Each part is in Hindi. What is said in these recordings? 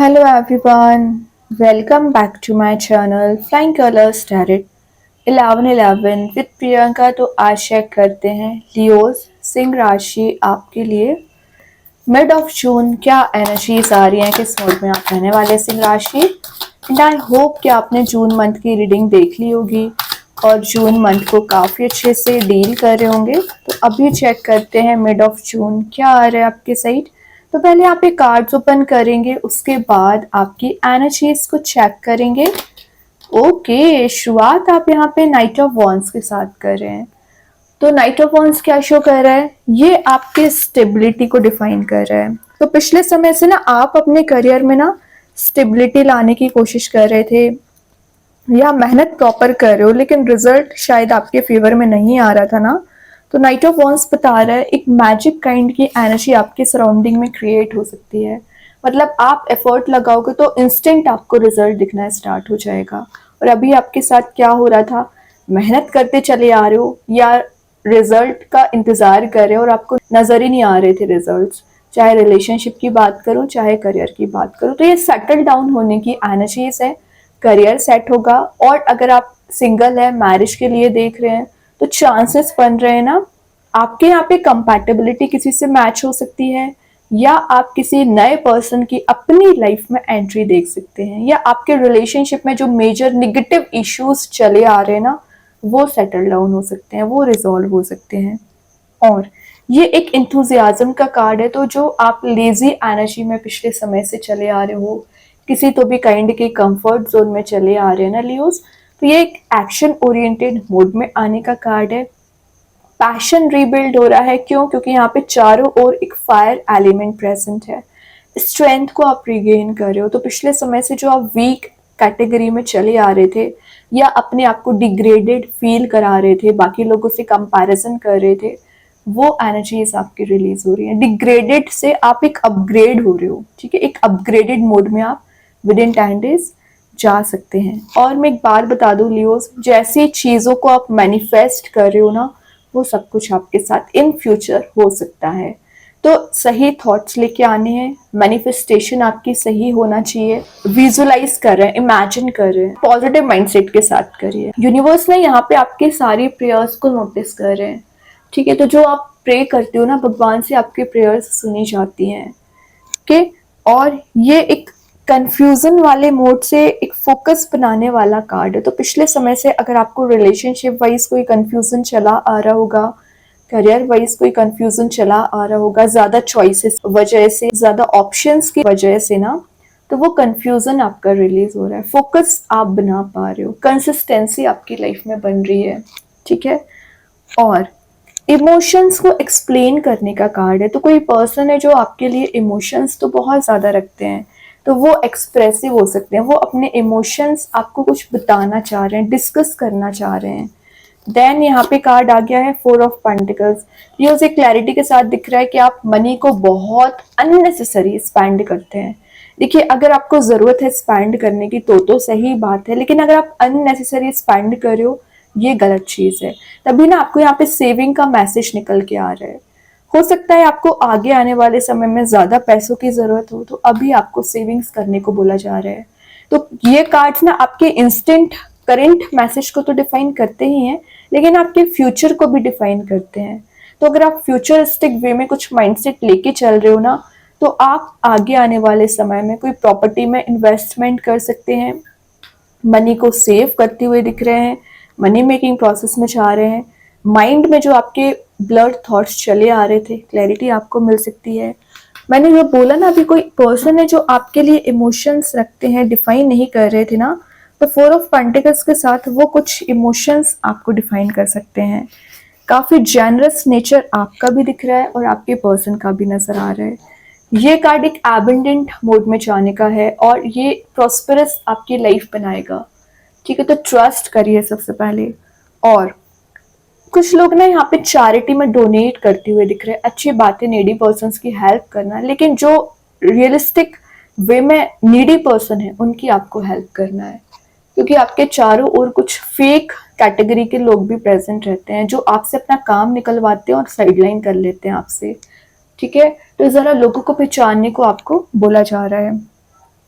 Hello everyone, welcome back to my channel Flying Colors Tarot 1111 with Priyanka. तो आज चेक करते हैं लियोज सिंह राशि आपके लिए मिड ऑफ जून क्या एनर्जीज आ रही हैं, किस मूड में आप रहने वाले सिंह राशि। एंड आई होप कि आपने जून मंथ की रीडिंग देख ली होगी और जून मंथ को काफ़ी अच्छे से डील कर रहे होंगे। तो अभी चेक करते हैं मिड ऑफ जून क्या आ रहा है आपके साइड। तो पहले आप ये कार्ड्स ओपन करेंगे, उसके बाद आपकी एनर्जीज को चेक करेंगे। ओके, शुरुआत आप यहाँ पे नाइट ऑफ वॉन्ड्स के साथ कर रहे हैं। तो नाइट ऑफ वॉन्ड्स क्या शो कर रहा है, ये आपके स्टेबिलिटी को डिफाइन कर रहा है। तो पिछले समय से ना आप अपने करियर में ना स्टेबिलिटी लाने की कोशिश कर रहे थे या मेहनत प्रॉपर कर रहे हो, लेकिन रिजल्ट शायद आपके फेवर में नहीं आ रहा था ना। तो नाइट ऑफ वॉन्ड्स बता रहा है एक मैजिक काइंड की एनर्जी आपके सराउंडिंग में क्रिएट हो सकती है। मतलब आप एफर्ट लगाओगे तो इंस्टेंट आपको रिजल्ट दिखना स्टार्ट हो जाएगा। और अभी आपके साथ क्या हो रहा था, मेहनत करते चले आ रहे हो या रिजल्ट का इंतजार कर रहे हो और आपको नजर ही नहीं आ रहे थे रिजल्ट्स। चाहे रिलेशनशिप की बात करूं चाहे करियर की बात करूं, तो ये सेटल डाउन होने की एनर्जीज है। करियर सेट होगा। और अगर आप सिंगल है, मैरिज के लिए देख रहे हैं, तो चांसेस बन रहे हैं ना आपके यहाँ पे कंपैटिबिलिटी किसी से मैच हो सकती है, या आप किसी नए पर्सन की अपनी लाइफ में एंट्री देख सकते हैं, या आपके रिलेशनशिप में जो मेजर निगेटिव इश्यूज चले आ रहे हैं ना वो सेटल डाउन हो सकते हैं, वो रिजॉल्व हो सकते हैं। और ये एक इंथुजियाज्म का कार्ड है। तो जो आप लेजी एनर्जी में पिछले समय से चले आ रहे हो, किसी तो भी काइंड के कंफर्ट जोन में चले आ रहे हैं ना लियोस, तो ये एक एक्शन ओरिएंटेड मोड में आने का कार्ड है। पैशन रीबिल्ड हो रहा है। क्यों? क्योंकि यहाँ पे चारों ओर एक फायर एलिमेंट प्रेजेंट है। स्ट्रेंथ को आप रिगेन कर रहे हो। तो पिछले समय से जो आप वीक कैटेगरी में चले आ रहे थे या अपने आप को डिग्रेडेड फील करा रहे थे, बाकी लोगों से कंपैरिजन कर रहे थे, वो एनर्जीज आपकी रिलीज हो रही है। डिग्रेडेड से आप एक अपग्रेड हो रहे हो। ठीक है, एक अपग्रेडेड मोड में आप विद इन 10 डेज जा सकते हैं। और मैं एक बार बता दूं लियोस, जैसी चीजों को आप मैनिफेस्ट कर रहे हो ना, वो सब कुछ आपके साथ इन फ्यूचर हो सकता है। तो सही थॉट्स लेके आने हैं, मैनिफेस्टेशन आपकी सही होना चाहिए। विजुलाइज कर रहे हैं, इमेजिन कर रहे हैं, पॉजिटिव माइंडसेट के साथ करिए। यूनिवर्स ने यहाँ पे आपके सारी प्रेयर्स को नोटिस कर रहे हैं। ठीक है, तो जो आप प्रे करते हो ना, भगवान से आपकी प्रेयर्स सुनी जाती हैं। ओके, और ये एक कंफ्यूजन वाले मोड से एक फोकस बनाने वाला कार्ड है। तो पिछले समय से अगर आपको रिलेशनशिप वाइज कोई कंफ्यूजन चला आ रहा होगा, करियर वाइज कोई कंफ्यूजन चला आ रहा होगा, ज्यादा चॉइसेस वजह से, ज्यादा ऑप्शंस की वजह से ना, तो वो कंफ्यूजन आपका रिलीज हो रहा है। फोकस आप बना पा रहे हो, कंसिस्टेंसी आपकी लाइफ में बन रही है। ठीक है, और इमोशंस को एक्सप्लेन करने का कार्ड है। तो कोई पर्सन है जो आपके लिए इमोशंस तो बहुत ज़्यादा रखते हैं, तो वो एक्सप्रेसिव हो सकते हैं, वो अपने इमोशंस आपको कुछ बताना चाह रहे हैं, डिस्कस करना चाह रहे हैं। देन यहाँ पे कार्ड आ गया है 4 ऑफ पेंटिकल्स। ये उसे क्लैरिटी के साथ दिख रहा है कि आप मनी को बहुत अननेसेसरी स्पेंड करते हैं। देखिए, अगर आपको ज़रूरत है स्पेंड करने की तो सही बात है, लेकिन अगर आप अननेसेसरी स्पेंड कर रहे हो, ये गलत चीज़ है। तभी ना आपको यहाँ पे सेविंग का मैसेज निकल के आ रहा है। हो सकता है आपको आगे आने वाले समय में ज़्यादा पैसों की ज़रूरत हो, तो अभी आपको सेविंग्स करने को बोला जा रहा है। तो ये कार्ड्स ना आपके इंस्टेंट करंट मैसेज को तो डिफाइन करते ही हैं, लेकिन आपके फ्यूचर को भी डिफाइन करते हैं। तो अगर आप फ्यूचरिस्टिक वे में कुछ माइंडसेट लेके चल रहे हो ना, तो आप आगे आने वाले समय में कोई प्रॉपर्टी में इन्वेस्टमेंट कर सकते हैं, मनी को सेव करते हुए दिख रहे हैं, मनी मेकिंग प्रोसेस में जा रहे हैं। माइंड में जो आपके ब्लड थॉट्स चले आ रहे थे, क्लैरिटी आपको मिल सकती है। मैंने जो बोला ना, अभी कोई पर्सन है जो आपके लिए इमोशंस रखते हैं, डिफाइन नहीं कर रहे थे ना, तो 4 ऑफ पेंटिकल्स के साथ वो कुछ इमोशंस आपको डिफाइन कर सकते हैं। काफ़ी जेनरस नेचर आपका भी दिख रहा है और आपके पर्सन का भी नज़र आ रहा है। ये कार्ड एक एबंडेंट मोड में जाने का है और ये प्रॉस्पेरस आपकी लाइफ बनाएगा। ठीक है, तो ट्रस्ट करिए सबसे पहले। और कुछ लोग ना यहाँ पे चैरिटी में डोनेट करते हुए दिख रहे हैं। अच्छी बात है नीडी पर्सन्स की हेल्प करना, लेकिन जो रियलिस्टिक वे में नीडी पर्सन है उनकी आपको हेल्प करना है, क्योंकि आपके चारों ओर कुछ फेक कैटेगरी के लोग भी प्रेजेंट रहते हैं जो आपसे अपना काम निकलवाते हैं और साइडलाइन कर लेते हैं आपसे। ठीक है, तो ज़रा लोगों को पहचानने को आपको बोला जा रहा है।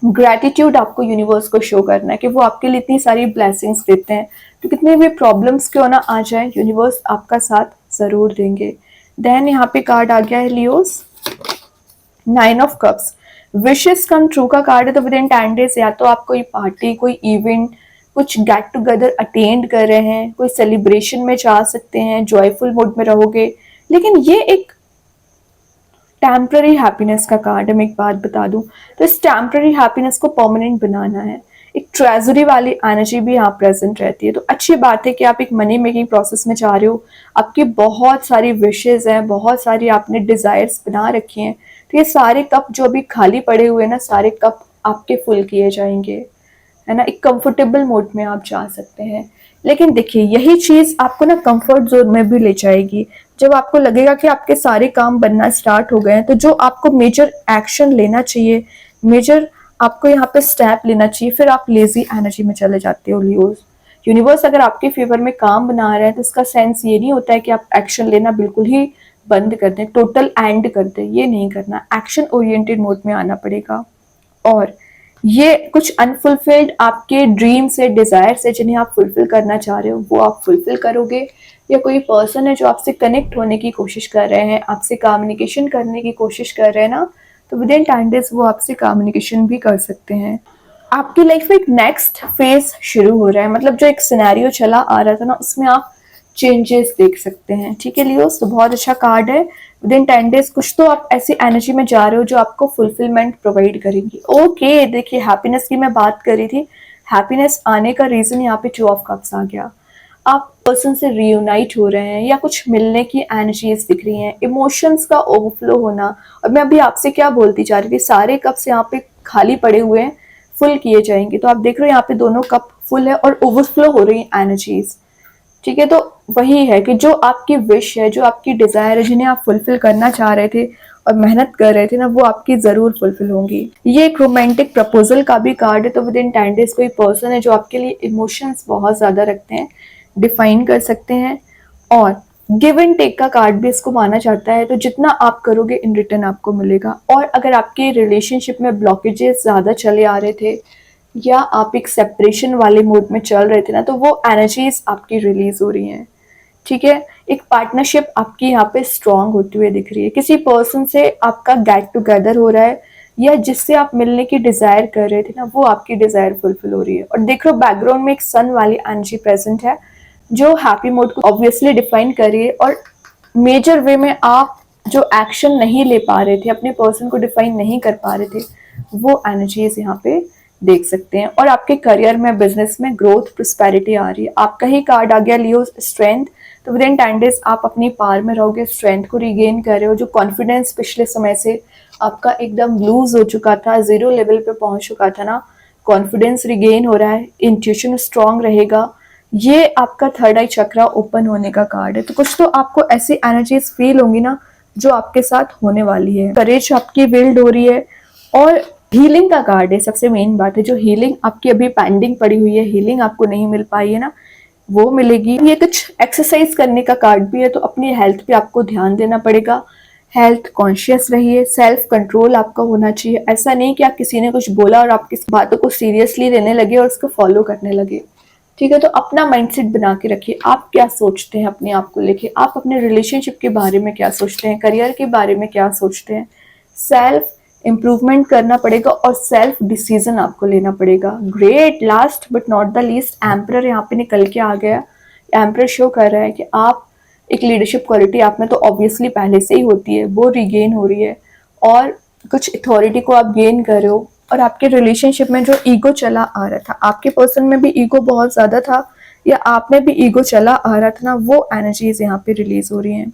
ग्रैटिट्यूड आपको यूनिवर्स को शो करना है कि वो आपके लिए इतनी सारी ब्लेसिंग्स देते हैं, तो कितने भी प्रॉब्लम्स क्यों ना आ जाए, यूनिवर्स आपका साथ ज़रूर देंगे। देन यहाँ पे कार्ड आ गया है Leos, 9 of cups. Wishes come true का कार्ड है, तो विद इन 10 डेज या तो आप कोई पार्टी, कोई इवेंट, कुछ गेट टुगेदर अटेंड कर रहे हैं, कोई सेलिब्रेशन में जा सकते हैं, जॉयफुल मूड में रहोगे। लेकिन ये एक टेम्पररी हैप्पीनेस का कार्ड है, मैं एक बात बता दूं, तो इस टेम्पररी हैप्पीनेस को परमानेंट बनाना है। एक ट्रेजरी वाली एनर्जी भी यहाँ प्रेजेंट रहती है, तो अच्छी बात है कि आप एक मनी मेकिंग प्रोसेस में जा रहे हो, आपकी बहुत सारी विशेज हैं, बहुत सारी आपने डिजायर्स बना रखी हैं, तो ये सारे कप जो अभी खाली पड़े हुए हैं ना, सारे कप आपके फुल किए जाएंगे, है ना। एक कंफर्टेबल मोड में आप जा सकते हैं। लेकिन देखिए, यही चीज आपको ना कंफर्ट जोन में भी ले जाएगी। जब आपको लगेगा कि आपके सारे काम बनना स्टार्ट हो गए हैं, तो जो आपको मेजर एक्शन लेना चाहिए, मेजर आपको यहाँ पे स्टेप लेना चाहिए, फिर आप लेजी एनर्जी में चले जाते हो लियोस। यूनिवर्स अगर आपके फेवर में काम बना रहा है, तो इसका सेंस ये नहीं होता है कि आप एक्शन लेना बिल्कुल ही बंद कर दें, टोटल एंड कर दें, ये नहीं करना। एक्शन ओरिएंटेड मोड में आना पड़ेगा। और ये कुछ अनफुलफिल्ड आपके ड्रीम्स है, डिजायर्स है, जिन्हें आप फुलफिल करना चाह रहे हो, वो आप फुलफिल करोगे। या कोई पर्सन है जो आपसे कनेक्ट होने की कोशिश कर रहे हैं, आपसे कम्युनिकेशन करने की कोशिश कर रहे हैं ना, तो विद इन 10 डेज वो आपसे कम्युनिकेशन भी कर सकते हैं। आपकी लाइफ में एक नेक्स्ट फेज शुरू हो रहा है, मतलब जो एक सिनेरियो चला आ रहा था ना, उसमें आप चेंजेस देख सकते हैं। ठीक है लियोस, तो बहुत अच्छा कार्ड है। विद इन 10 डेज कुछ तो आप ऐसी एनर्जी में जा रहे हो जो आपको फुलफिलमेंट प्रोवाइड करेगी। ओके, देखिए हैप्पीनेस की मैं बात कर रही थी, हैप्पीनेस आने का रीजन यहाँ पे 2 ऑफ कप्स आ गया। आप पर्सन से रियूनाइट हो रहे हैं, या कुछ मिलने की एनर्जीज दिख रही हैं, इमोशंस का ओवरफ्लो होना। और मैं अभी आपसे क्या बोलती जा रही थी, सारे कप्स यहाँ पे खाली पड़े हुए हैं, फुल किए जाएंगे। तो आप देख रहे हो यहाँ पे दोनों कप फुल है और ओवरफ्लो हो रही है एनर्जीज। ठीक है, तो वही है कि जो आपकी विश है, जो आपकी डिजायर है, जिन्हें आप फुलफिल करना चाह रहे थे और मेहनत कर रहे थे ना, वो आपकी जरूर फुलफिल होंगी। ये एक रोमांटिक प्रपोजल का भी कार्ड है, तो विद इन 10 डेज कोई पर्सन है जो आपके लिए इमोशंस बहुत ज्यादा रखते हैं, डिफाइन कर सकते हैं। और गिव एंड टेक का कार्ड भी इसको माना जाता है, तो जितना आप करोगे इन रिटर्न आपको मिलेगा। और अगर आपके रिलेशनशिप में ब्लॉकेजेस ज्यादा चले आ रहे थे, या आप एक सेपरेशन वाले मोड में चल रहे थे ना, तो वो एनर्जीज आपकी रिलीज हो रही हैं। ठीक है, एक पार्टनरशिप आपकी यहाँ पे स्ट्रांग होती हुई दिख रही है। किसी पर्सन से आपका गेट टुगेदर हो रहा है, या जिससे आप मिलने की डिजायर कर रहे थे ना, वो आपकी डिजायर फुलफिल हो रही है। और देख लो बैकग्राउंड में एक सन वाली एनर्जी प्रेजेंट है, जो हैप्पी मोड को ऑब्वियसली डिफाइन कर रही है। और मेजर वे में आप जो एक्शन नहीं ले पा रहे थे, अपने पर्सन को डिफाइन नहीं कर पा रहे थे, वो एनर्जीज यहाँ पे देख सकते हैं। और आपके करियर में, बिजनेस में ग्रोथ, प्रोस्पेरिटी आ रही है। आपका ही कार्ड आ गया लियो, स्ट्रेंथ। तो विद इन 10 डेज आप अपनी पार में रहोगे, स्ट्रेंथ को रिगेन कर रहे हो। जो कॉन्फिडेंस पिछले समय से आपका एकदम लूज हो चुका था, जीरो लेवल पे पहुंच चुका था ना, कॉन्फिडेंस रिगेन हो रहा है, इंट्यूशन स्ट्रांग रहेगा। ये आपका थर्ड आई चक्रा ओपन होने का कार्ड है। तो कुछ तो आपको ऐसी एनर्जीज फील होंगी ना, जो आपके साथ होने वाली है। करेज आपकी बिल्ड हो रही है। और हीलिंग का कार्ड है, सबसे मेन बात है, जो हीलिंग आपकी अभी पेंडिंग पड़ी हुई है, हीलिंग आपको नहीं मिल पाई है ना, वो मिलेगी। ये कुछ एक्सरसाइज करने का कार्ड भी है, तो अपनी हेल्थ पे आपको ध्यान देना पड़ेगा। हेल्थ कॉन्शियस रहिए, सेल्फ कंट्रोल आपका होना चाहिए। ऐसा नहीं कि आप किसी ने कुछ बोला और आप किसी बातों को सीरियसली लेने लगे और उसको फॉलो करने लगे। ठीक है, तो अपना माइंडसेट बना के रखिए। आप क्या सोचते हैं अपने आप को लेके, आप अपने रिलेशनशिप के बारे में क्या सोचते हैं, करियर के बारे में क्या सोचते हैं। सेल्फ इम्प्रूवमेंट करना पड़ेगा और सेल्फ डिसीजन आपको लेना पड़ेगा। Great, last but not the least, emperor यहाँ पे निकल के आ गया। एम्परर शो कर रहा है कि आप एक लीडरशिप क्वालिटी आप में तो ऑब्वियसली पहले से ही होती है, वो रिगेन हो रही है। और कुछ अथॉरिटी को आप गेन कर रहे हो। और आपके रिलेशनशिप में जो ईगो चला आ रहा था, आपके पर्सन में भी ईगो बहुत ज्यादा था, या आप में भी ईगो चला आ रहा था ना, वो एनर्जीज यहाँ पे रिलीज हो रही हैं।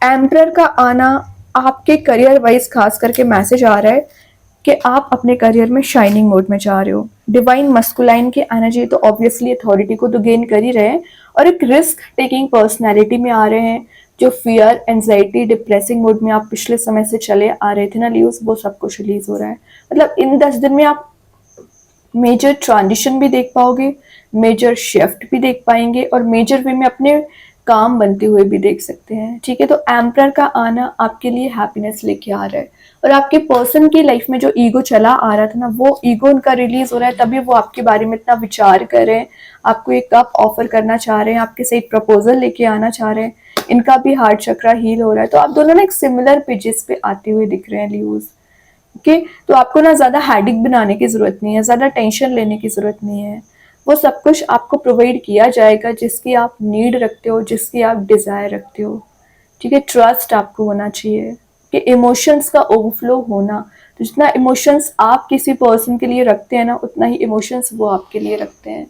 एम्परर का आना आपके करियर वाइज खास करके मैसेज आ रहा है कि आप अपने करियर में शाइनिंग मोड में जा रहे हो। डिवाइन मस्कुलाइन की एनर्जी, तो ऑब्वियसली अथॉरिटी को तो गेन कर ही रहे हैं, और एक रिस्क टेकिंग पर्सनैलिटी में आ रहे हैं। जो फियर, एंजाइटी, डिप्रेसिंग मोड में आप पिछले समय से चले आ रहे थे ना लियोस, वो सब कुछ रिलीज हो रहा है। मतलब इन 10 दिन में आप मेजर ट्रांजिशन भी देख पाओगे, मेजर शिफ्ट भी देख पाएंगे, और मेजर वे में अपने काम बनते हुए भी देख सकते हैं। ठीक है, तो एम्परर का आना आपके लिए हैप्पीनेस लेके आ रहा है। और आपके पर्सन की लाइफ में जो ईगो चला आ रहा था ना, वो ईगो उनका रिलीज हो रहा है, तभी वो आपके बारे में इतना विचार कर रहे हैं, आपको एक कप ऑफर करना चाह रहे हैं, आपके से एक प्रपोजल लेके आना चाह रहे हैं। इनका भी हार्ट चक्रा हील हो रहा है, तो आप दोनों ना एक सिमिलर पेजेस पे आते हुए दिख रहे हैं लियोज। ओके, तो आपको ना ज्यादा हेडिक बनाने की जरूरत नहीं है, ज्यादा टेंशन लेने की जरूरत नहीं है। वो सब कुछ आपको प्रोवाइड किया जाएगा जिसकी आप नीड रखते हो, जिसकी आप डिजायर रखते हो। ठीक है, ट्रस्ट आपको होना चाहिए कि इमोशंस का ओवरफ्लो होना। तो जितना इमोशंस आप किसी पर्सन के लिए रखते हैं ना, उतना ही इमोशंस वो आपके लिए रखते हैं।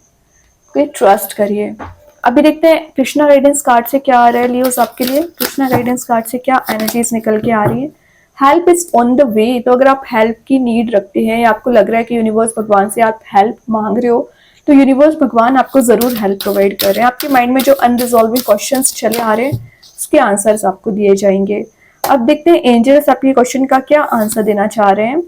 तो ट्रस्ट करिए। अभी देखते हैं कृष्णा गाइडेंस कार्ड से क्या आ रहा है लियोस आपके लिए। कृष्णा गाइडेंस कार्ड से क्या एनर्जीज निकल के आ रही है। Help is on the way. तो अगर आप हेल्प की नीड रखते हैं या आपको लग रहा है कि यूनिवर्स भगवान से आप हेल्प मांग रहे हो, तो यूनिवर्स भगवान आपको जरूर हेल्प प्रोवाइड कर रहे हैं। आपके माइंड में जो अनरिजॉल्विंग क्वेश्चंस चले आ रहे हैं, उसके आंसर्स आपको दिए जाएंगे। अब देखते हैं एंजल्स आपके क्वेश्चन का क्या आंसर देना चाह रहे हैं।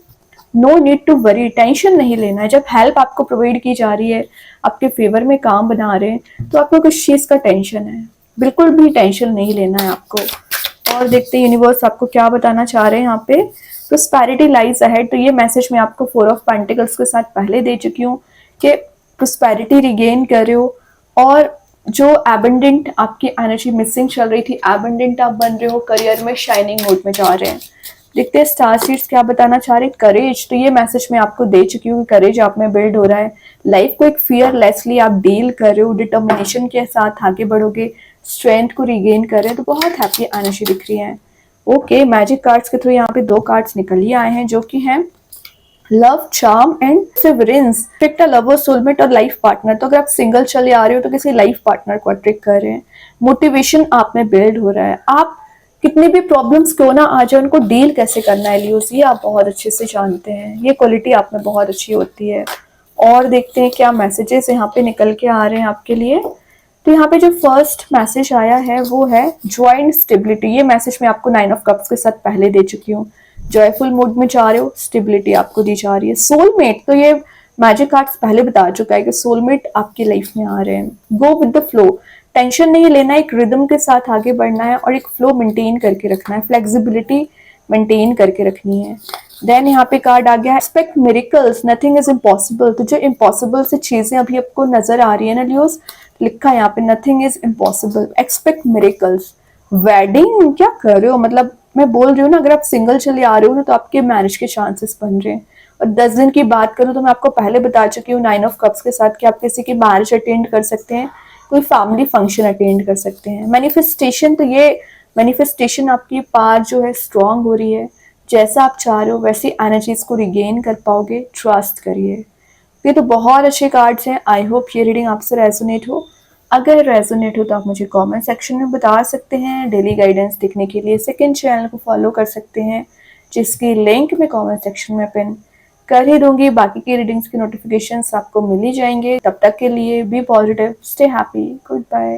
No need to worry, tension नहीं लेना है। जब हेल्प आपको प्रोवाइड की जा रही है, आपके फेवर में काम बना रहे हैं, तो आपको किस चीज का टेंशन है, बिल्कुल भी टेंशन नहीं लेना है आपको। और देखते हैं यूनिवर्स आपको क्या बताना चाह रहे हैं यहाँ पे। Prosperity lies ahead. तो ये मैसेज मैं आपको 4 ऑफ पेंटिकल्स के साथ पहले दे चुकी हूँ कि प्रोस्पेरिटी रिगेन कर रहे हो, और जो एबंडेंट आपकी एनर्जी मिसिंग चल रही थी, एबंडेंट आप बन रहे हो, करियर में शाइनिंग मोड में जा रहे हैं। देखते हैं स्टार सीड्स क्या बताना चाह रहे हैं। करेज। तो ये मैसेज मैं आपको दे चुकी हूँ, करेज आप में बिल्ड हो रहा है। लाइफ को एक फियरलेसली आप डील कर रहे हो, डिटर्मिनेशन के साथ आगे बढ़ोगे, स्ट्रेंथ को रिगेन कर रहे हैं, तो बहुत हैप्पी एनर्जी दिख रही है। ओके, मैजिक कार्ड्स के थ्रू यहाँ पे 2 कार्ड्स निकल ही आए हैं, जो कि हैं love, charm and severance. Trick the lover, soulmate और लाइफ पार्टनर। तो अगर आप सिंगल चले आ रहे हो तो किसी लाइफ पार्टनर को ट्रिक कर रहे हैं। मोटिवेशन आप में बिल्ड हो रहा है। आप कितनी भी प्रॉब्लम्स क्यों ना आ जाए, उनको डील कैसे करना है लियोस, ये आप बहुत अच्छे से जानते हैं। ये क्वालिटी आप में बहुत अच्छी होती है। और देखते हैं क्या मैसेजेस यहाँ पे निकल के आ रहे हैं आपके लिए। तो यहाँ पे जो फर्स्ट मैसेज आया है वो है जॉइंट स्टेबिलिटी। ये मैसेज मैं आपको 9 ऑफ कप्स के साथ पहले दे चुकी हूँ। जॉयफुल मूड में जा रहे हो, स्टेबिलिटी आपको दी जा रही है। सोलमेट। तो ये मैजिक कार्ड्स पहले बता चुका है कि सोलमेट आपकी लाइफ में आ रहे हैं। Go with the flow. Tension नहीं लेना, एक रिदम के साथ आगे बढ़ना है और एक फ्लो मेंटेन करके रखना है, फ्लेक्सिबिलिटी मेंटेन करके रखनी है। देन यहाँ पे कार्ड आ गया expect miracles, nothing is impossible. तो जो इम्पॉसिबल से चीजें अभी आपको नजर आ रही है ना लियोस, लिखा है यहाँ पे nothing is impossible, expect miracles. Wedding क्या कर रहे हो, मतलब मैं बोल रही हूँ ना, अगर आप सिंगल चले आ रहे हो ना, तो आपके मैरिज के चांसेस बन रहे हैं। और 10 दिन की बात करूँ तो मैं आपको पहले बता चुकी हूँ 9 ऑफ कप्स के साथ कि आप किसी की मैरिज अटेंड कर सकते हैं, कोई फैमिली फंक्शन अटेंड कर सकते हैं। मैनिफेस्टेशन। तो ये मैनिफेस्टेशन आपकी पार जो है स्ट्रांग हो रही है। जैसा आप चाह रहे हो वैसी एनर्जीज को रिगेन कर पाओगे, ट्रस्ट करिए। ये तो बहुत अच्छे कार्ड्स हैं। आई होप ये रीडिंग आपसे रेजोनेट हो। अगर रेजोनेट हो तो आप मुझे कमेंट सेक्शन में बता सकते हैं। डेली गाइडेंस देखने के लिए सेकंड चैनल को फॉलो कर सकते हैं, जिसकी लिंक मैं कमेंट सेक्शन में पिन कर ही दूंगी। बाकी की रीडिंग्स की नोटिफिकेशंस आपको मिल ही जाएंगे। तब तक के लिए be positive, stay happy, good bye.